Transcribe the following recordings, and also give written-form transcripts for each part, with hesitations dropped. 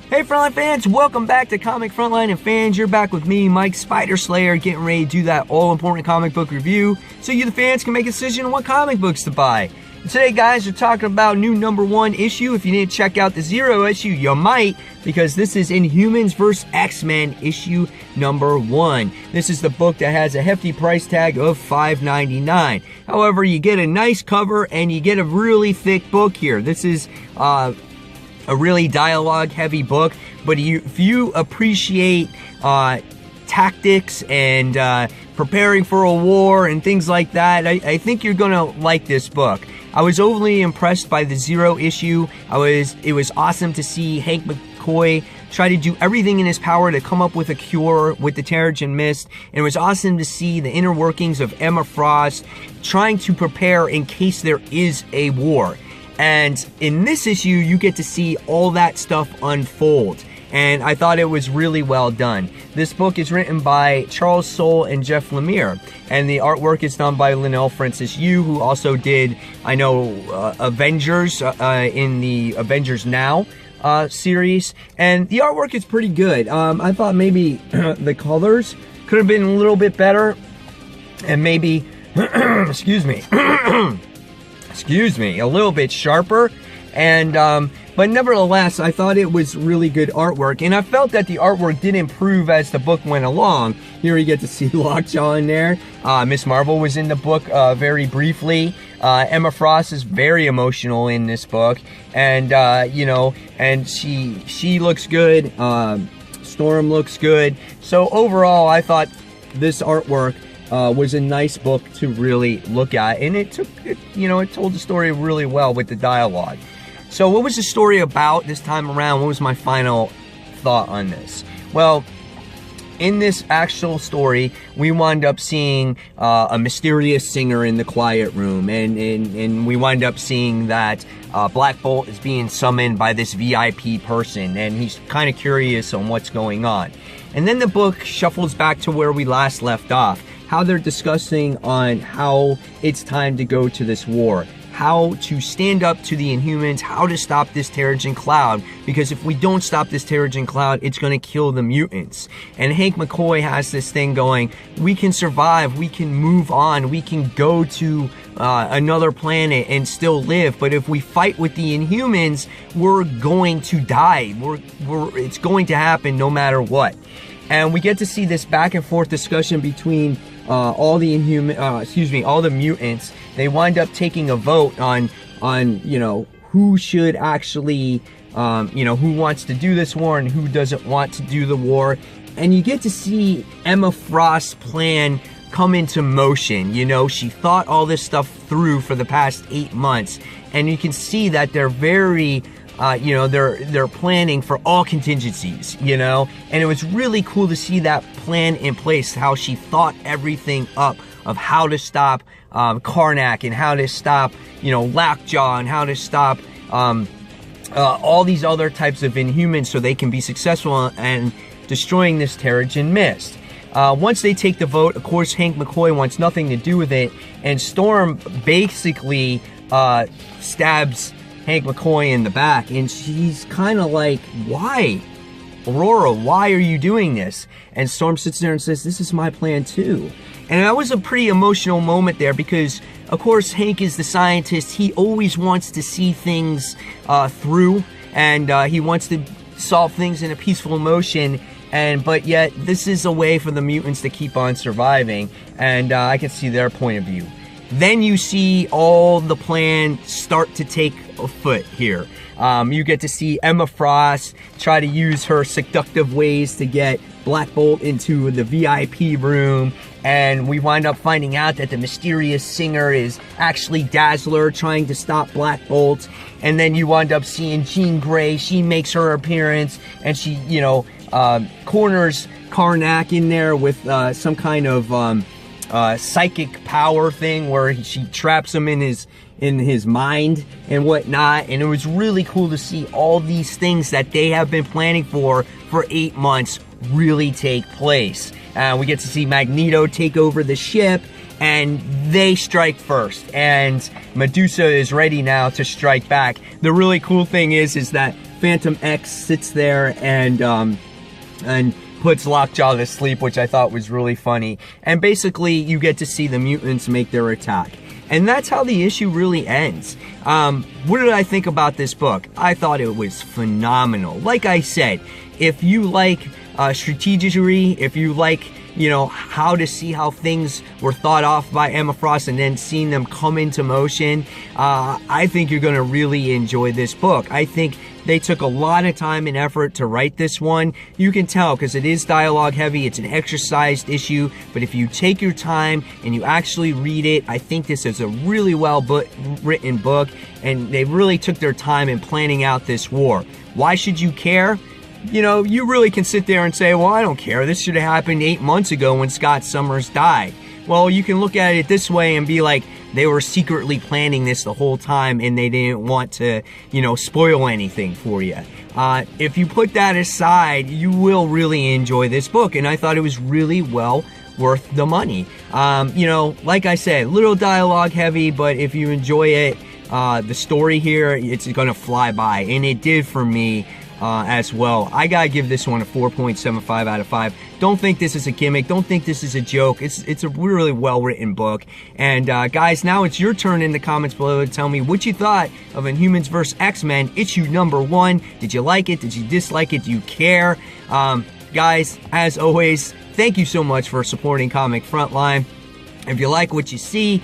Hey Frontline fans, welcome back to Comic Frontline and fans. You're back with me, Mike Spider Slayer, getting ready to do that all-important comic book review so you the fans can make a decision on what comic books to buy. And today guys, we're talking about new #1 issue. If you didn't check out the 0 issue, you might, because this is Inhumans vs. X-Men issue #1. This is the book that has a hefty price tag of $5.99. However, you get a nice cover and you get a really thick book here. This is a really dialogue-heavy book, but if you appreciate tactics and preparing for a war and things like that, I think you're gonna like this book. I was overly impressed by the 0 issue. It was awesome to see Hank McCoy try to do everything in his power to come up with a cure with the Terrigen Mist. And it was awesome to see the inner workings of Emma Frost trying to prepare in case there is a war. And in this issue, you get to see all that stuff unfold. And I thought it was really well done. This book is written by Charles Soule and Jeff Lemire. And the artwork is done by Linnell Francis Yu, who also did, I know, Avengers in the Avengers Now series. And the artwork is pretty good. I thought maybe the colors could have been a little bit better. And maybe, excuse me, a little bit sharper. And but nevertheless, I thought it was really good artwork, and I felt that the artwork did improve as the book went along. Here you get to see Lockjaw in there. Miss Marvel was in the book very briefly. Emma Frost is very emotional in this book, and you know, and she looks good. Storm looks good. So overall, I thought this artwork was a nice book to really look at, and it told the story really well with the dialogue. So what was the story about this time around? What was my final thought on this? Well, in this actual story, we wind up seeing a mysterious singer in the quiet room, and we wind up seeing that Black Bolt is being summoned by this VIP person, and he's kind of curious on what's going on. And then the book shuffles back to where we last left off, how they're discussing on how it's time to go to this war, how to stand up to the Inhumans, how to stop this Terrigen Cloud, because if we don't stop this Terrigen Cloud, it's going to kill the mutants. And Hank McCoy has this thing going, we can survive, we can move on, we can go to another planet and still live, but if we fight with the Inhumans, we're going to die. It's going to happen no matter what. And we get to see this back and forth discussion between all the all the mutants. They wind up taking a vote on who should actually, who wants to do this war and who doesn't want to do the war. And you get to see Emma Frost's plan come into motion. You know, she thought all this stuff through for the past 8 months, and you can see that they're very they're planning for all contingencies, and it was really cool to see that plan in place, how she thought everything up of how to stop Karnak and how to stop, Lockjaw, and how to stop all these other types of Inhumans so they can be successful in destroying this Terrigen Mist. Once they take the vote, of course, Hank McCoy wants nothing to do with it, and Storm basically stabs Hank McCoy in the back, and she's kind of like, why? Aurora, why are you doing this? And Storm sits there and says, this is my plan too. And that was a pretty emotional moment there, because of course Hank is the scientist. He always wants to see things through, and he wants to solve things in a peaceful motion, but yet this is a way for the mutants to keep on surviving, and I can see their point of view. Then you see all the plan start to take a foot here. You get to see Emma Frost try to use her seductive ways to get Black Bolt into the VIP room, and we wind up finding out that the mysterious singer is actually Dazzler trying to stop Black Bolt. And then you wind up seeing Jean Grey. She makes her appearance, and she, corners Karnak in there with some kind of psychic power thing where she traps him in his mind and whatnot. And it was really cool to see all these things that they have been planning for 8 months really take place. We get to see Magneto take over the ship, and they strike first, and Medusa is ready now to strike back. The really cool thing is that Phantom X sits there and puts Lockjaw to sleep, which I thought was really funny. And basically, you get to see the mutants make their attack. And that's how the issue really ends. What did I think about this book? I thought it was phenomenal. Like I said, if you like strategery, if you like, you know, how to see how things were thought off by Emma Frost and then seeing them come into motion, I think you're going to really enjoy this book. I think they took a lot of time and effort to write this one. You can tell because it is dialogue heavy. It's an exercised issue, but if you take your time and you actually read it, I think this is a really well written book, and they really took their time in planning out this war. Why should you care? You know, you really can sit there and say, well, I don't care. This should have happened 8 months ago when Scott Summers died. Well, you can look at it this way and be like, they were secretly planning this the whole time and they didn't want to, you know, spoil anything for you. If you put that aside, you will really enjoy this book, and I thought it was really well worth the money. You know, like I said, little dialogue heavy, but if you enjoy it, the story here, it's gonna fly by, and it did for me. As well. I gotta give this one a 4.75 out of 5. Don't think this is a gimmick. Don't think this is a joke. It's a really well-written book. And guys, now it's your turn in the comments below to tell me what you thought of Inhumans vs. X-Men issue number 1. Did you like it? Did you dislike it? Do you care? Guys, as always, thank you so much for supporting Comic Frontline. If you like what you see,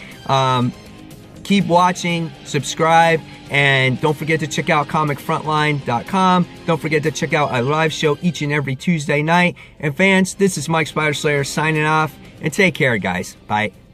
keep watching, subscribe, and don't forget to check out comicfrontline.com. Don't forget to check out our live show each and every Tuesday night. And fans, this is Mike Spider Slayer signing off, and take care, guys. Bye.